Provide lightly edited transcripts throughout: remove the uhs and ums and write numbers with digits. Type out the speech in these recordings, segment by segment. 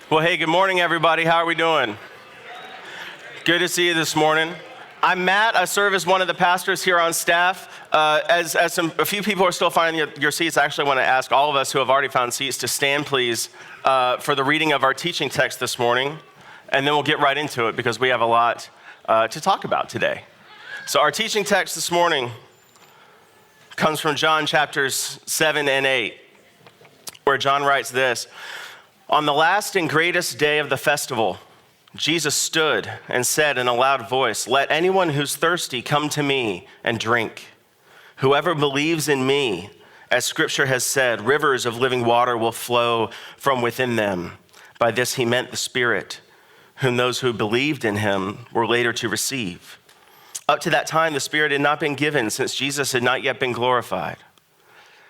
Well, hey, good morning, everybody. How are we doing? Good to see you this morning. I'm Matt. I serve as one of the pastors here on staff. As a few people are still finding your seats, I actually want to ask all of us who have already found seats to stand, please, for the reading of our teaching text this morning, and then we'll get right into it because we have a lot to talk about today. So our teaching text this morning comes from John chapters 7 and 8, where John writes this: "On the last and greatest day of the festival, Jesus stood and said in a loud voice, 'Let anyone who's thirsty come to me and drink. Whoever believes in me, as Scripture has said, rivers of living water will flow from within them.' By this he meant the Spirit, whom those who believed in him were later to receive. Up to that time, the Spirit had not been given, since Jesus had not yet been glorified.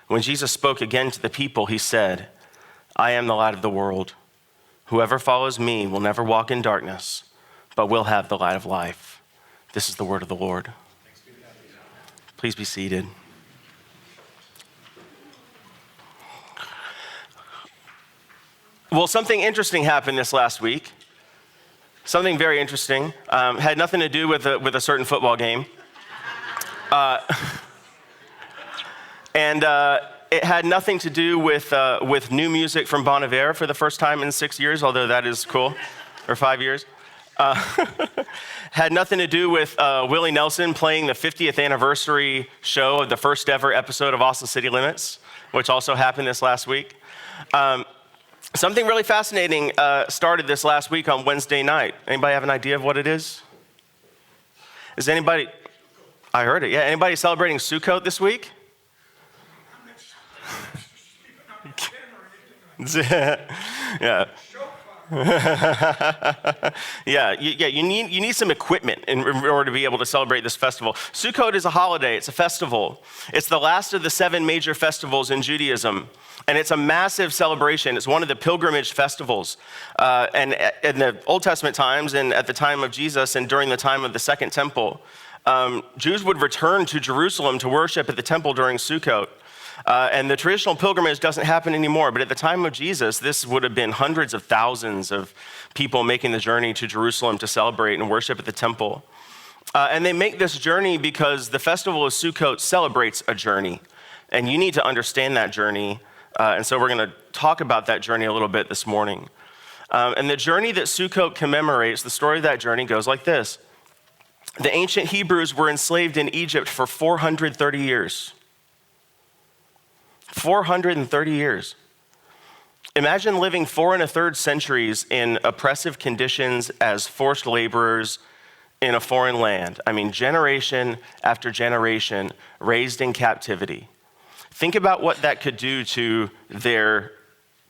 When Jesus spoke again to the people, he said, 'I am the light of the world. Whoever follows me will never walk in darkness, but will have the light of life.'" This is the word of the Lord. Please be seated. Well, something interesting happened this last week. Something very interesting. Had nothing to do with a certain football game. It had nothing to do with new music from Bon Iver for the first time in 6 years, although that is cool, or 5 years. Had nothing to do with Willie Nelson playing the 50th anniversary show of the first ever episode of Austin City Limits, which also happened this last week. Something really fascinating started this last week on Wednesday night. Anybody have an idea of what it is? Is anybody, I heard it, yeah. Anybody celebrating Sukkot this week? Yeah. You need some equipment in order to be able to celebrate this festival. Sukkot is a holiday. It's a festival. It's the last of the 7 major festivals in Judaism, and it's a massive celebration. It's one of the pilgrimage festivals. And in the Old Testament times, and at the time of Jesus, and during the time of the Second Temple, Jews would return to Jerusalem to worship at the temple during Sukkot. And the traditional pilgrimage doesn't happen anymore, but at the time of Jesus, this would have been hundreds of thousands of people making the journey to Jerusalem to celebrate and worship at the temple. And they make this journey because the festival of Sukkot celebrates a journey, and you need to understand that journey. And so we're going to talk about that journey a little bit this morning. And the journey that Sukkot commemorates, the story of that journey goes like this. The ancient Hebrews were enslaved in Egypt for 430 years. 430 years. Imagine living 4 1/3 centuries in oppressive conditions as forced laborers in a foreign land. I mean, generation after generation raised in captivity. Think about what that could do to their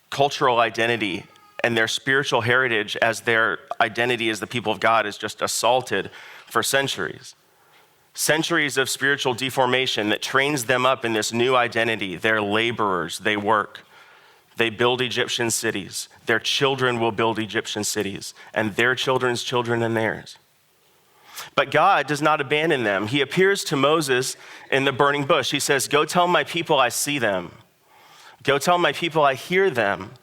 cultural identity and their spiritual heritage, as their identity as the people of God is just assaulted for centuries. Centuries of spiritual deformation that trains them up in this new identity. They're laborers, they work. They build Egyptian cities. Their children will build Egyptian cities, and their children's children and theirs. But God does not abandon them. He appears to Moses in the burning bush. He says, "Go tell my people I see them. Go tell my people I hear them.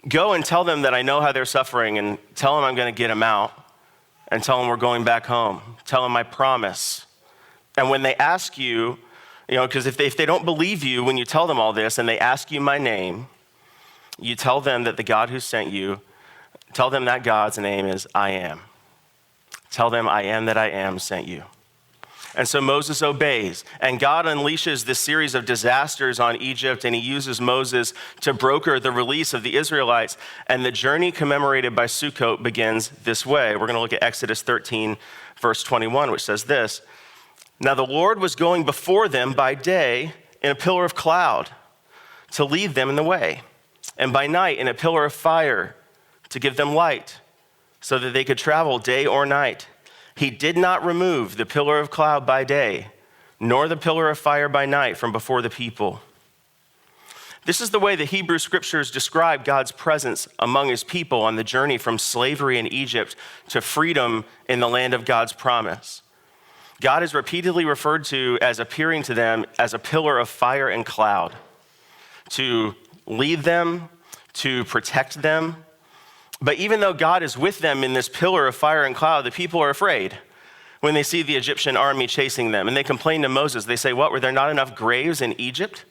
Go and tell them that I know how they're suffering, and tell them I'm going to get them out, and tell them we're going back home. Tell them I promise." And when they ask you, because if they don't believe you when you tell them all this and they ask you my name, you tell them that the God who sent you, tell them that God's name is I am. Tell them I am that I am sent you. And so Moses obeys, and God unleashes this series of disasters on Egypt, and he uses Moses to broker the release of the Israelites, and the journey commemorated by Sukkot begins this way. We're going to look at Exodus 13, verse 21, which says this: "Now the Lord was going before them by day in a pillar of cloud to lead them in the way, and by night in a pillar of fire to give them light, so that they could travel day or night. He did not remove the pillar of cloud by day, nor the pillar of fire by night from before the people." This is the way the Hebrew scriptures describe God's presence among his people on the journey from slavery in Egypt to freedom in the land of God's promise. God is repeatedly referred to as appearing to them as a pillar of fire and cloud to lead them, to protect them, But even though God is with them in this pillar of fire and cloud, the people are afraid when they see the Egyptian army chasing them. And they complain to Moses. They say, what, were there not enough graves in Egypt?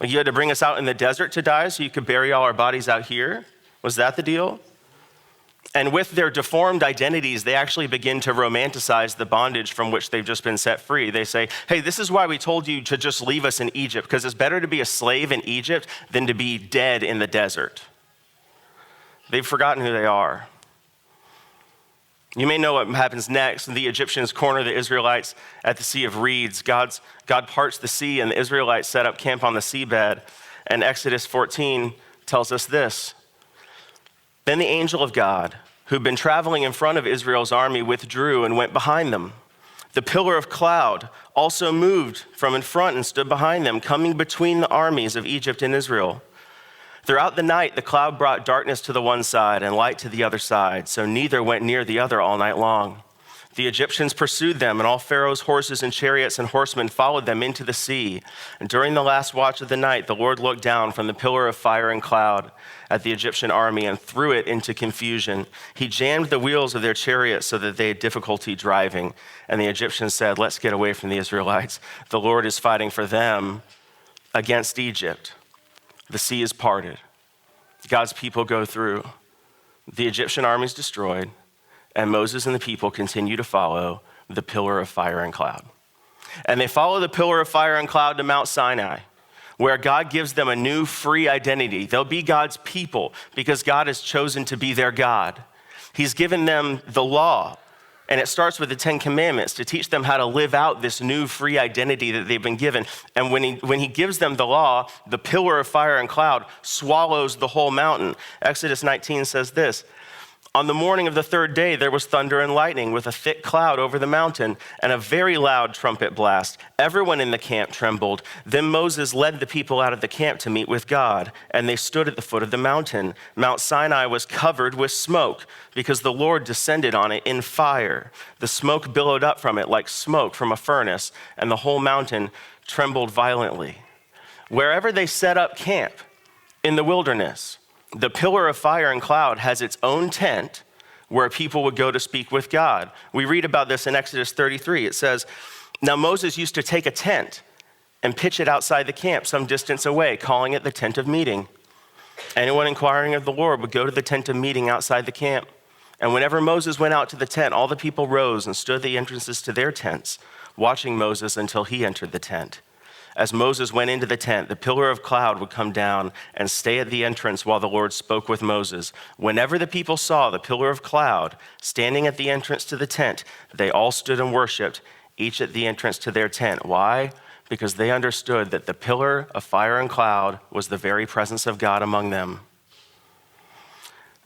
Like, you had to bring us out in the desert to die so you could bury all our bodies out here? Was that the deal? And with their deformed identities, they actually begin to romanticize the bondage from which they've just been set free. They say, hey, this is why we told you to just leave us in Egypt, because it's better to be a slave in Egypt than to be dead in the desert. They've forgotten who they are. You may know what happens next. The Egyptians corner the Israelites at the Sea of Reeds. God parts the sea, and the Israelites set up camp on the seabed. And Exodus 14 tells us this. Then the angel of God, who'd been traveling in front of Israel's army, withdrew and went behind them. The pillar of cloud also moved from in front and stood behind them, coming between the armies of Egypt and Israel. Throughout the night, the cloud brought darkness to the one side and light to the other side, so neither went near the other all night long. The Egyptians pursued them, and all Pharaoh's horses and chariots and horsemen followed them into the sea. And during the last watch of the night, the Lord looked down from the pillar of fire and cloud at the Egyptian army and threw it into confusion. He jammed the wheels of their chariots so that they had difficulty driving. And the Egyptians said, let's get away from the Israelites. The Lord is fighting for them against Egypt. The sea is parted. God's people go through. The Egyptian army is destroyed, and Moses and the people continue to follow the pillar of fire and cloud. And they follow the pillar of fire and cloud to Mount Sinai, where God gives them a new free identity. They'll be God's people because God has chosen to be their God. He's given them the law, and it starts with the 10 Commandments to teach them how to live out this new free identity that they've been given. And when he gives them the law, the pillar of fire and cloud swallows the whole mountain. Exodus 19 says this, on the morning of the third day, there was thunder and lightning with a thick cloud over the mountain and a very loud trumpet blast. Everyone in the camp trembled. Then Moses led the people out of the camp to meet with God, and they stood at the foot of the mountain. Mount Sinai was covered with smoke because the Lord descended on it in fire. The smoke billowed up from it like smoke from a furnace, and the whole mountain trembled violently. Wherever they set up camp in the wilderness, the pillar of fire and cloud has its own tent where people would go to speak with God. We read about this in Exodus 33. It says, now Moses used to take a tent and pitch it outside the camp some distance away, calling it the tent of meeting. Anyone inquiring of the Lord would go to the tent of meeting outside the camp. And whenever Moses went out to the tent, all the people rose and stood at the entrances to their tents, watching Moses until he entered the tent. As Moses went into the tent, the pillar of cloud would come down and stay at the entrance while the Lord spoke with Moses. Whenever the people saw the pillar of cloud standing at the entrance to the tent, they all stood and worshiped, each at the entrance to their tent. Why? Because they understood that the pillar of fire and cloud was the very presence of God among them.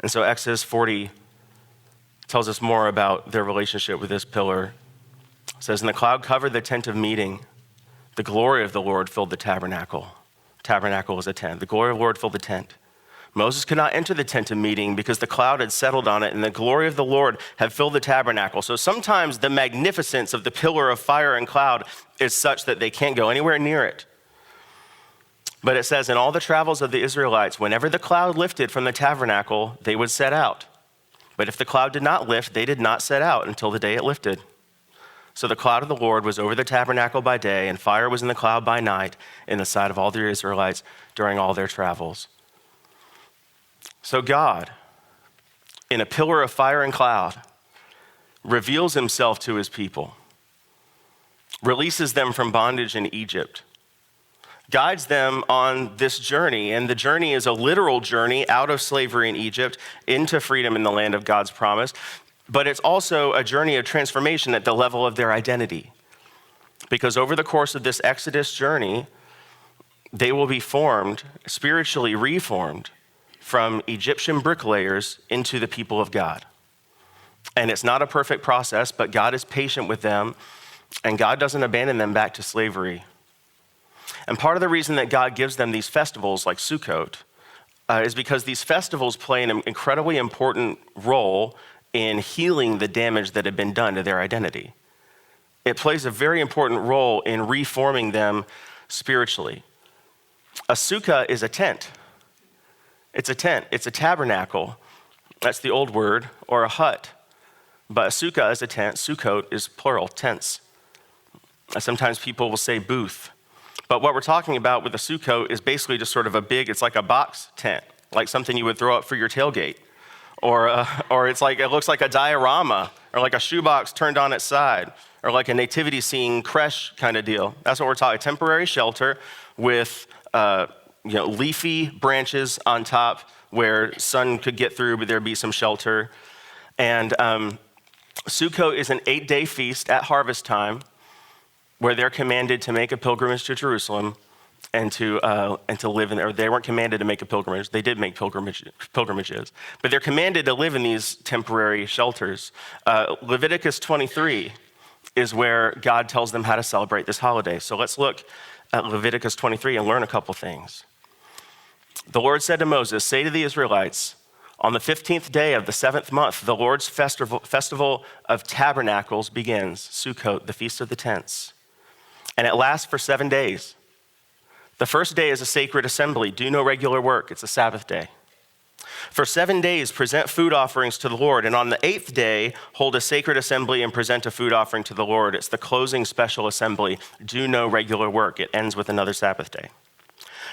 And so Exodus 40 tells us more about their relationship with this pillar. It says, and the cloud covered the tent of meeting. The glory of the Lord filled the tabernacle. Tabernacle was a tent. The glory of the Lord filled the tent. Moses could not enter the tent of meeting because the cloud had settled on it and the glory of the Lord had filled the tabernacle. So sometimes the magnificence of the pillar of fire and cloud is such that they can't go anywhere near it. But it says, in all the travels of the Israelites, whenever the cloud lifted from the tabernacle, they would set out. But if the cloud did not lift, they did not set out until the day it lifted. So the cloud of the Lord was over the tabernacle by day, and fire was in the cloud by night in the sight of all the Israelites during all their travels. So God, in a pillar of fire and cloud, reveals himself to his people, releases them from bondage in Egypt, guides them on this journey. And the journey is a literal journey out of slavery in Egypt into freedom in the land of God's promise. But it's also a journey of transformation at the level of their identity. Because over the course of this Exodus journey, they will be formed, spiritually reformed, from Egyptian bricklayers into the people of God. And it's not a perfect process, but God is patient with them, and God doesn't abandon them back to slavery. And part of the reason that God gives them these festivals like Sukkot is because these festivals play an incredibly important role in healing the damage that had been done to their identity. It plays a very important role in reforming them spiritually. A sukkah is a tent. It's a tent. It's a tabernacle. That's the old word, or a hut. But a sukkah is a tent. Sukkot is plural, tents. Sometimes people will say booth. But what we're talking about with a sukkot is basically just sort of it's like a box tent, like something you would throw up for your tailgate. Or it's like, it looks like a diorama, or like a shoebox turned on its side, or like a nativity scene creche kind of deal. That's what we're talking, a temporary shelter with leafy branches on top where sun could get through, but there'd be some shelter. And Sukkot is an 8-day feast at harvest time where they're commanded to make a pilgrimage to Jerusalem and to live in there. They weren't commanded to make a pilgrimage. They did make pilgrimages. But they're commanded to live in these temporary shelters. Leviticus 23 is where God tells them how to celebrate this holiday. So let's look at Leviticus 23 and learn a couple things. The Lord said to Moses, "Say to the Israelites, on the 15th day of the 7th month, the Lord's festival of tabernacles begins, Sukkot, the Feast of the Tents. And it lasts for 7 days. The first day is a sacred assembly. Do no regular work. It's a Sabbath day. For 7 days, present food offerings to the Lord. And on the 8th day, hold a sacred assembly and present a food offering to the Lord. It's the closing special assembly. Do no regular work. It ends with another Sabbath day.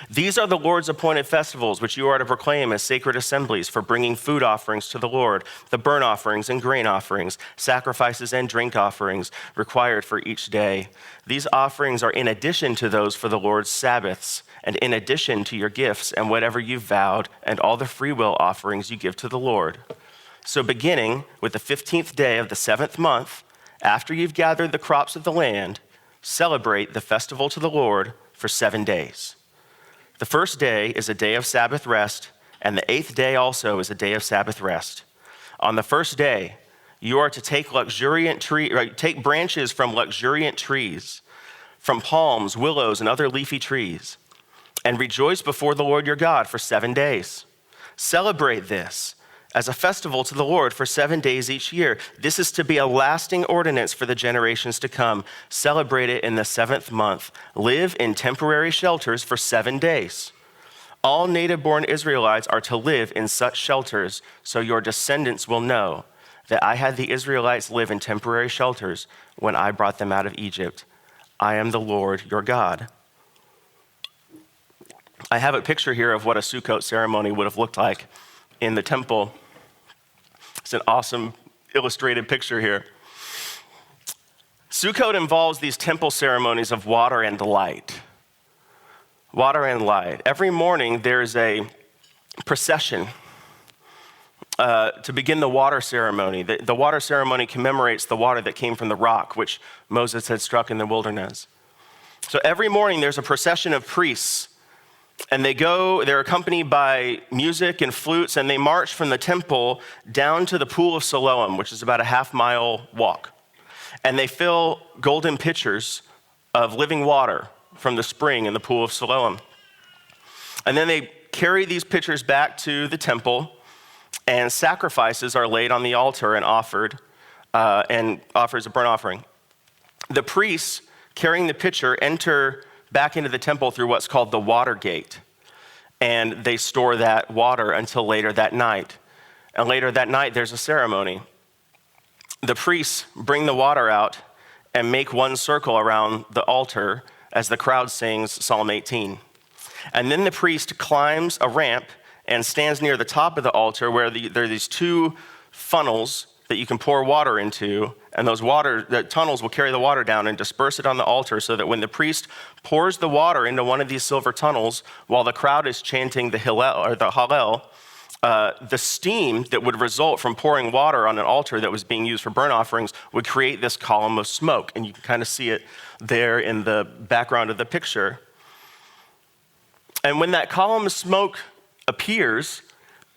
These are the Lord's appointed festivals, which you are to proclaim as sacred assemblies for bringing food offerings to the Lord, the burnt offerings and grain offerings, sacrifices and drink offerings required for each day. These offerings are in addition to those for the Lord's Sabbaths, and in addition to your gifts and whatever you've vowed, and all the freewill offerings you give to the Lord. So beginning with the 15th day of the 7th month, after you've gathered the crops of the land, celebrate the festival to the Lord for 7 days. The first day is a day of Sabbath rest, and the 8th day also is a day of Sabbath rest. On the first day, you are to take branches from luxuriant trees, from palms, willows, and other leafy trees, and rejoice before the Lord your God for 7 days. Celebrate this as a festival to the Lord for 7 days each year. This is to be a lasting ordinance for the generations to come. Celebrate it in the 7th month. Live in temporary shelters for 7 days. All native-born Israelites are to live in such shelters, so your descendants will know that I had the Israelites live in temporary shelters when I brought them out of Egypt. I am the Lord your God." I have a picture here of what a Sukkot ceremony would have looked like in the temple. It's an awesome illustrated picture here. Sukkot involves these temple ceremonies of water and light. Water and light. Every morning there's a procession to begin the water ceremony. The water ceremony commemorates the water that came from the rock, which Moses had struck in the wilderness. So every morning there's a procession of priests, and they're accompanied by music and flutes, and they march from the temple down to the pool of Siloam, which is about a half-mile walk. And they fill golden pitchers of living water from the spring in the pool of Siloam. And then they carry these pitchers back to the temple, and sacrifices are laid on the altar and offered as a burnt offering. The priests carrying the pitcher enter back into the temple through what's called the water gate. And they store that water until later that night. And later that night, there's a ceremony. The priests bring the water out and make one circle around the altar as the crowd sings Psalm 18. And then the priest climbs a ramp and stands near the top of the altar where there are these two funnels that you can pour water into, and the tunnels will carry the water down and disperse it on the altar, so that when the priest pours the water into one of these silver tunnels, while the crowd is chanting the Hallel, the steam that would result from pouring water on an altar that was being used for burnt offerings would create this column of smoke, and you can kind of see it there in the background of the picture. And when that column of smoke appears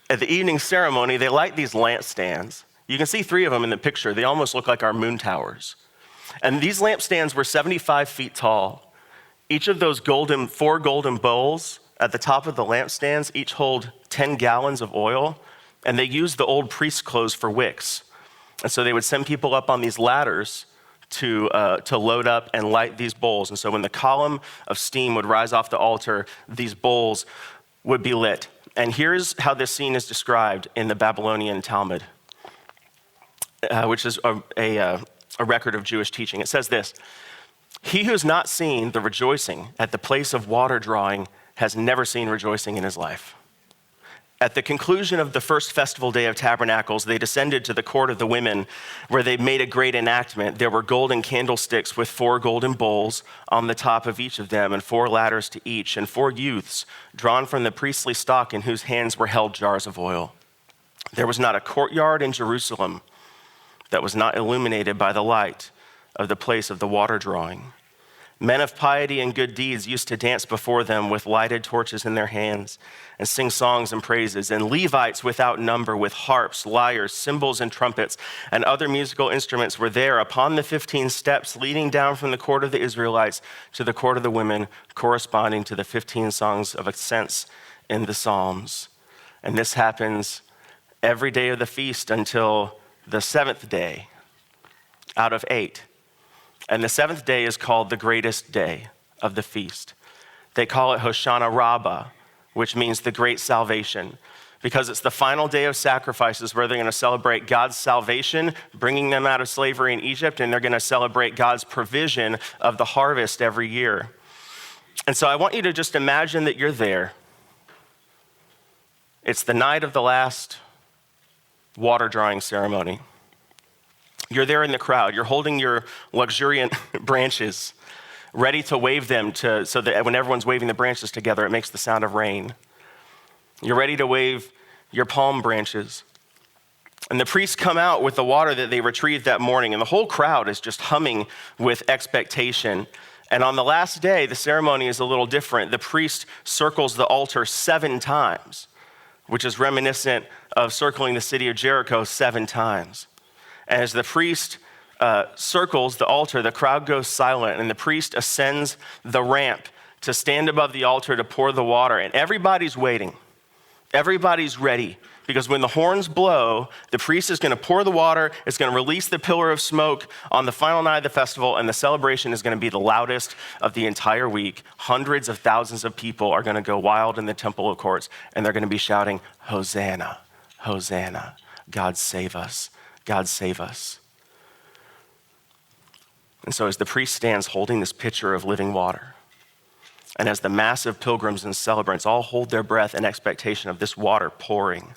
at the evening ceremony, they light these lampstands. You can see 3 of them in the picture. They almost look like our moon towers. And these lampstands were 75 feet tall. Each of those 4 golden bowls at the top of the lampstands each hold 10 gallons of oil, and they used the old priest clothes for wicks. And so they would send people up on these ladders to load up and light these bowls. And so when the column of steam would rise off the altar, these bowls would be lit. And here's how this scene is described in the Babylonian Talmud, which is a record of Jewish teaching. It says this: "He who has not seen the rejoicing at the place of water drawing has never seen rejoicing in his life. At the conclusion of the first festival day of tabernacles, they descended to the court of the women, where they made a great enactment. There were golden candlesticks with 4 golden bowls on the top of each of them, and 4 ladders to each, and 4 youths drawn from the priestly stock in whose hands were held jars of oil. There was not a courtyard in Jerusalem that was not illuminated by the light of the place of the water drawing. Men of piety and good deeds used to dance before them with lighted torches in their hands and sing songs and praises. And Levites without number with harps, lyres, cymbals, and trumpets, and other musical instruments were there upon the 15 steps leading down from the court of the Israelites to the court of the women, corresponding to the 15 songs of ascents in the Psalms." And this happens every day of the feast until the 7th day out of 8. And the 7th day is called the greatest day of the feast. They call it Hoshana Rabbah, which means the great salvation, because it's the final day of sacrifices where they're going to celebrate God's salvation, bringing them out of slavery in Egypt, and they're going to celebrate God's provision of the harvest every year. And so I want you to just imagine that you're there. It's the night of the last water drawing ceremony. You're there in the crowd. You're holding your luxuriant branches, ready to wave them so that when everyone's waving the branches together, it makes the sound of rain. You're ready to wave your palm branches. And the priests come out with the water that they retrieved that morning, and the whole crowd is just humming with expectation. And on the last day, the ceremony is a little different. The priest circles the altar 7 times, which is reminiscent of circling the city of Jericho 7 times. And as the priest circles the altar, the crowd goes silent, and the priest ascends the ramp to stand above the altar to pour the water. And everybody's waiting. Everybody's ready, because when the horns blow, the priest is going to pour the water, it's going to release the pillar of smoke on the final night of the festival, and the celebration is going to be the loudest of the entire week. Hundreds of thousands of people are going to go wild in the temple courts, and they're going to be shouting, "Hosanna, Hosanna, God save us. God save us." And so as the priest stands holding this pitcher of living water, and as the massive pilgrims and celebrants all hold their breath in expectation of this water pouring,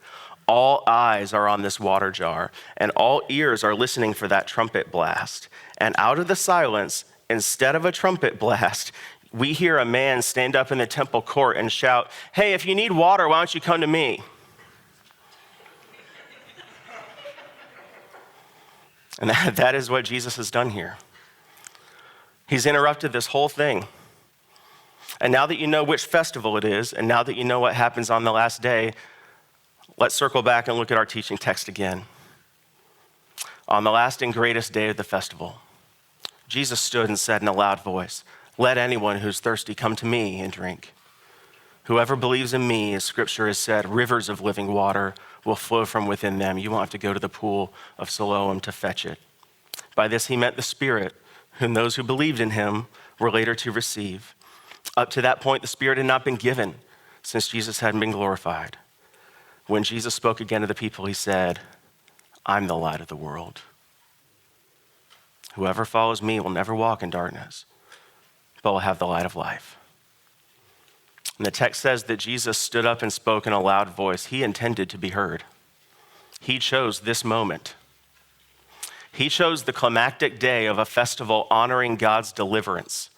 all eyes are on this water jar, and all ears are listening for that trumpet blast. And out of the silence, instead of a trumpet blast, we hear a man stand up in the temple court and shout, "Hey, if you need water, why don't you come to me?" And that is what Jesus has done here. He's interrupted this whole thing. And now that you know which festival it is, and now that you know what happens on the last day, let's circle back and look at our teaching text again. On the last and greatest day of the festival, Jesus stood and said in a loud voice, "Let anyone who's thirsty come to me and drink. Whoever believes in me, as scripture has said, rivers of living water will flow from within them. You won't have to go to the pool of Siloam to fetch it." By this he meant the Spirit, whom those who believed in him were later to receive. Up to that point, the Spirit had not been given, since Jesus hadn't been glorified. When Jesus spoke again to the people, he said, "I'm the light of the world. Whoever follows me will never walk in darkness, but will have the light of life." And the text says that Jesus stood up and spoke in a loud voice. He intended to be heard. He chose this moment. He chose the climactic day of a festival honoring God's deliverance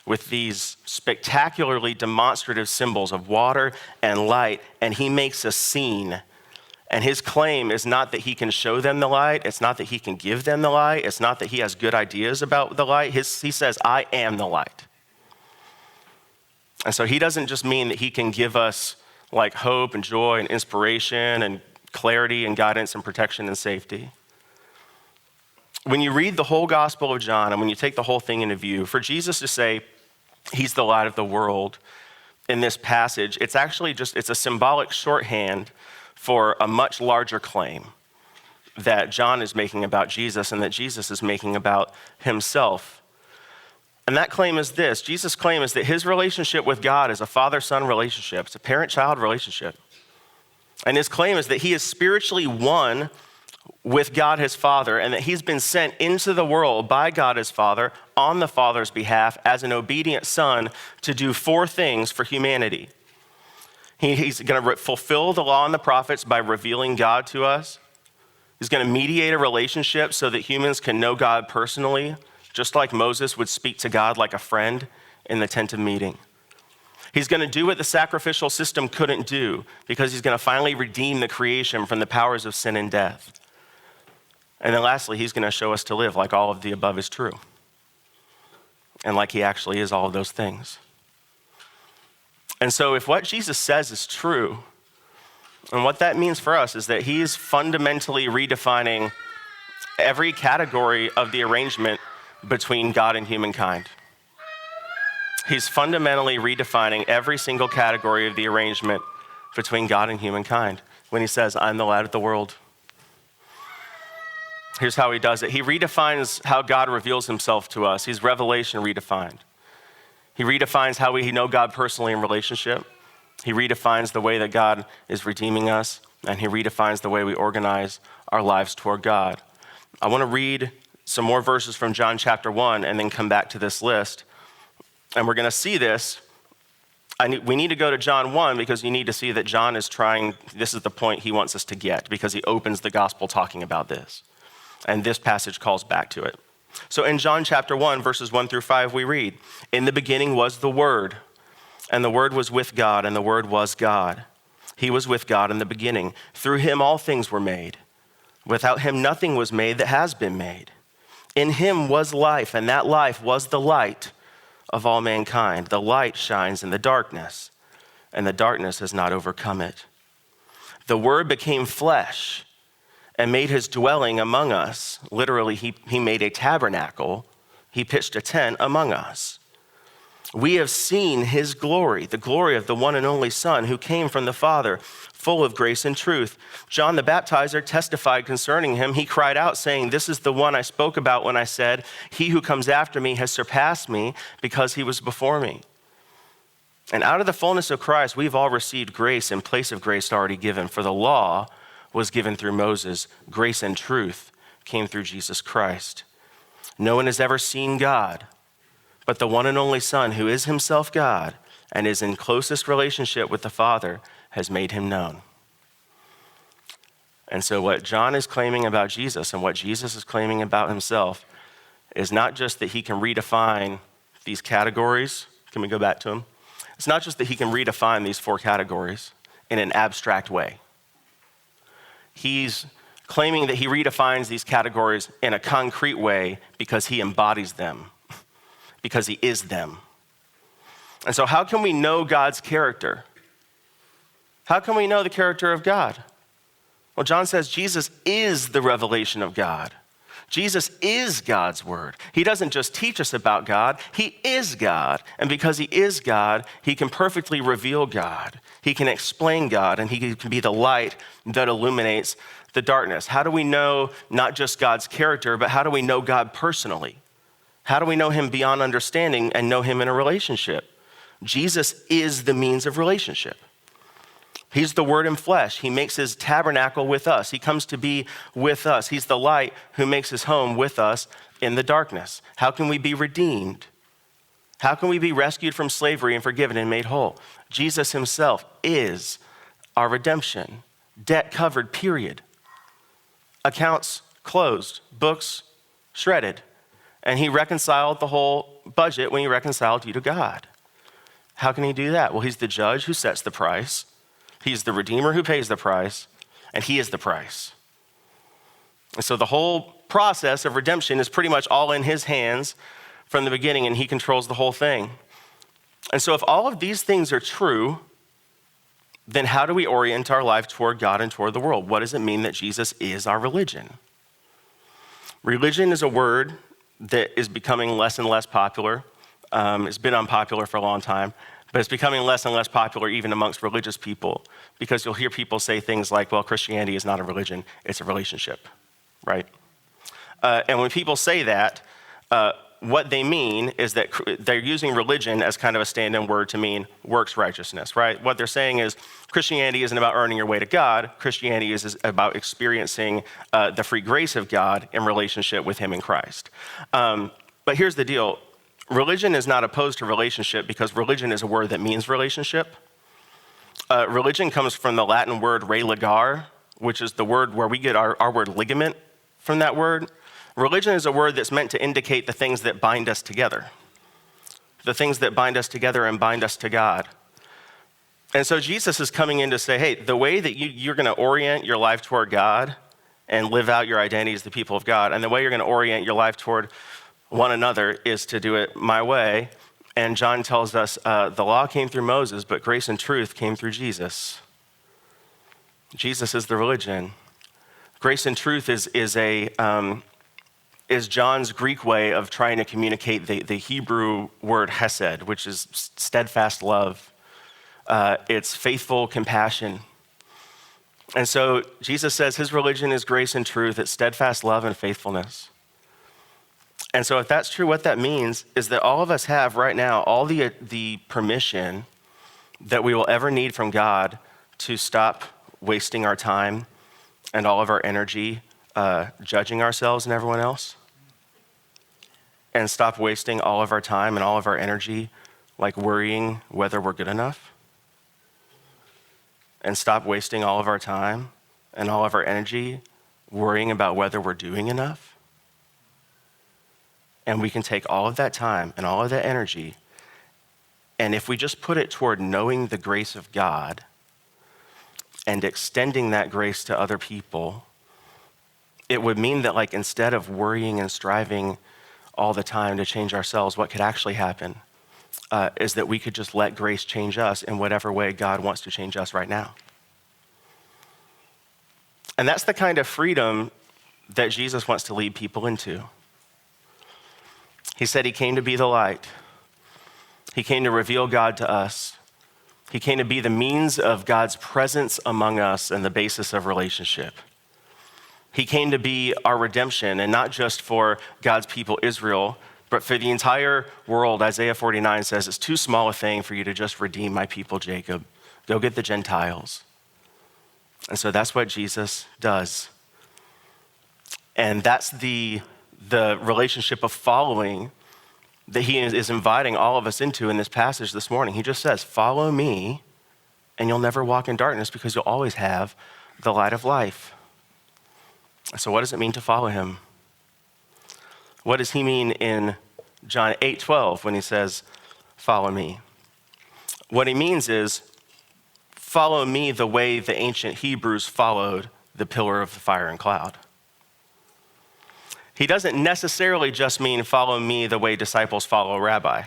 with these spectacularly demonstrative symbols of water and light, and he makes a scene. And his claim is not that he can show them the light. It's not that he can give them the light. It's not that he has good ideas about the light. He says, "I am the light." And so he doesn't just mean that he can give us like hope and joy and inspiration and clarity and guidance and protection and safety. When you read the whole Gospel of John and when you take the whole thing into view, for Jesus to say he's the light of the world in this passage, it's actually it's a symbolic shorthand for a much larger claim that John is making about Jesus and that Jesus is making about himself. And that claim is this: Jesus' claim is that his relationship with God is a father-son relationship. It's a parent-child relationship. And his claim is that he is spiritually one with God his Father, and that he's been sent into the world by God his Father on the Father's behalf as an obedient son to do 4 things for humanity. He's going to fulfill the law and the prophets by revealing God to us. He's going to mediate a relationship so that humans can know God personally, just like Moses would speak to God like a friend in the tent of meeting. He's going to do what the sacrificial system couldn't do, because he's going to finally redeem the creation from the powers of sin and death. And then lastly, he's going to show us to live like all of the above is true, and like he actually is all of those things. And so if what Jesus says is true, and what that means for us is that he's fundamentally redefining every category of the arrangement between God and humankind. He's fundamentally redefining every single category of the arrangement between God and humankind when he says, I'm the light of the world. Here's how he does it. He redefines how God reveals himself to us. He's revelation redefined. He redefines how we know God personally in relationship. He redefines the way that God is redeeming us, and he redefines the way we organize our lives toward God. I want to read some more verses from John chapter 1 and then come back to this list. And we're going to see this. We need to go to John 1 because you need to see that John is trying, this is the point he wants us to get, because he opens the gospel talking about this. And this passage calls back to it. So in John chapter 1, verses 1 through 5, we read, in the beginning was the Word, and the Word was with God, and the Word was God. He was with God in the beginning. Through him all things were made. Without him nothing was made that has been made. In him was life, and that life was the light of all mankind. The light shines in the darkness, and the darkness has not overcome it. The Word became flesh and made his dwelling among us. Literally, he made a tabernacle. He pitched a tent among us. We have seen his glory, the glory of the one and only Son who came from the Father, full of grace and truth. John the Baptizer testified concerning him. He cried out, saying, this is the one I spoke about when I said, he who comes after me has surpassed me because he was before me. And out of the fullness of Christ, we've all received grace in place of grace already given. For the law was given through Moses. Grace and truth came through Jesus Christ. No one has ever seen God, but the one and only Son, who is himself God and is in closest relationship with the Father, has made him known. And so what John is claiming about Jesus and what Jesus is claiming about himself is not just that he can redefine these categories. Can we go back to him? It's not just that he can redefine these 4 categories in an abstract way. He's claiming that he redefines these categories in a concrete way because he embodies them, because he is them. And so how can we know God's character? How can we know the character of God? Well, John says Jesus is the revelation of God. Jesus is God's word. He doesn't just teach us about God, he is God. And because he is God, he can perfectly reveal God. He can explain God, and he can be the light that illuminates the darkness. How do we know not just God's character, but how do we know God personally? How do we know him beyond understanding and know him in a relationship? Jesus is the means of relationship. He's the Word in flesh. He makes his tabernacle with us. He comes to be with us. He's the light who makes his home with us in the darkness. How can we be redeemed? How can we be rescued from slavery and forgiven and made whole? Jesus himself is our redemption. Debt covered, period. Accounts closed, books shredded. And he reconciled the whole budget when he reconciled you to God. How can he do that? Well, he's the judge who sets the price. He's the redeemer who pays the price, and he is the price. And so the whole process of redemption is pretty much all in his hands from the beginning, and he controls the whole thing. And so if all of these things are true, then how do we orient our life toward God and toward the world? What does it mean that Jesus is our religion? Religion is a word that is becoming less and less popular. It's been unpopular for a long time, but it's becoming less and less popular even amongst religious people, because you'll hear people say things like, well, Christianity is not a religion, it's a relationship, right? And when people say that, what they mean is that they're using religion as kind of a stand-in word to mean works righteousness, right? What they're saying is Christianity isn't about earning your way to God. Christianity is about experiencing the free grace of God in relationship with him in Christ. But here's the deal. Religion is not opposed to relationship because religion is a word that means relationship. Religion comes from the Latin word religar, which is the word where we get our word ligament from that word. Religion is a word that's meant to indicate the things that bind us together, the things that bind us together and bind us to God. And so Jesus is coming in to say, hey, the way that you're going to orient your life toward God and live out your identity as the people of God, and the way you're going to orient your life toward one another is to do it my way. And John tells us the law came through Moses, but grace and truth came through Jesus. Jesus is the religion. Grace and truth is John's Greek way of trying to communicate the Hebrew word hesed, which is steadfast love. It's faithful compassion. And so Jesus says his religion is grace and truth. It's steadfast love and faithfulness. And so if that's true, what that means is that all of us have right now all the permission that we will ever need from God to stop wasting our time and all of our energy judging ourselves and everyone else, and stop wasting all of our time and all of our energy like worrying whether we're good enough, and stop wasting all of our time and all of our energy worrying about whether we're doing enough. And we can take all of that time and all of that energy, and if we just put it toward knowing the grace of God and extending that grace to other people, it would mean that, like, instead of worrying and striving all the time to change ourselves, what could actually happen is that we could just let grace change us in whatever way God wants to change us right now. And that's the kind of freedom that Jesus wants to lead people into. He said he came to be the light. He came to reveal God to us. He came to be the means of God's presence among us and the basis of relationship. He came to be our redemption, and not just for God's people, Israel, but for the entire world. Isaiah 49 says, it's too small a thing for you to just redeem my people, Jacob. Go get the Gentiles. And so that's what Jesus does. And that's the relationship of following that he is inviting all of us into in this passage this morning. He just says, follow me, and you'll never walk in darkness because you'll always have the light of life. So what does it mean to follow him? What does he mean in John 8:12 when he says, follow me? What he means is, follow me the way the ancient Hebrews followed the pillar of the fire and cloud. He doesn't necessarily just mean follow me the way disciples follow a rabbi.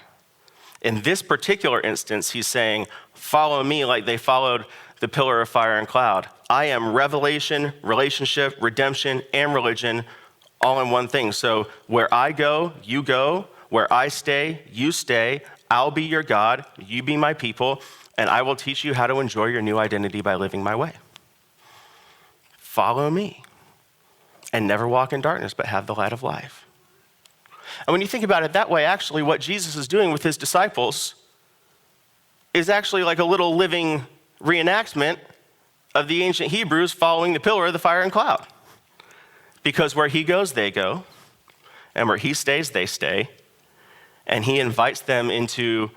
In this particular instance, he's saying, follow me like they followed the pillar of fire and cloud. I am revelation, relationship, redemption, and religion all in one thing. So where I go, you go. Where I stay, you stay. I'll be your God, you be my people, and I will teach you how to enjoy your new identity by living my way. Follow me. And never walk in darkness, but have the light of life. And when you think about it that way, actually what Jesus is doing with his disciples is actually like a little living reenactment of the ancient Hebrews following the pillar of the fire and cloud. Because where he goes, they go. And where he stays, they stay. And he invites them into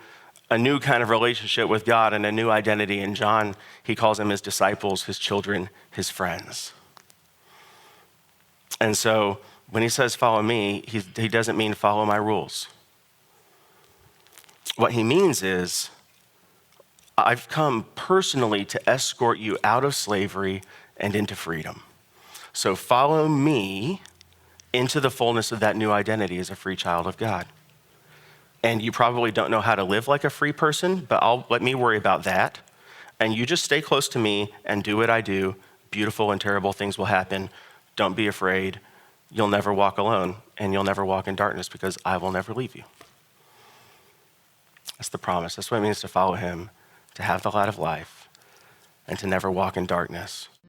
a new kind of relationship with God and a new identity. And John, he calls them his disciples, his children, his friends. And so when he says follow me, he doesn't mean follow my rules. What he means is, I've come personally to escort you out of slavery and into freedom. So follow me into the fullness of that new identity as a free child of God. And you probably don't know how to live like a free person, but let me worry about that. And you just stay close to me and do what I do. Beautiful and terrible things will happen. Don't be afraid. You'll never walk alone, and you'll never walk in darkness because I will never leave you. That's the promise. That's what it means to follow him, to have the light of life, and to never walk in darkness.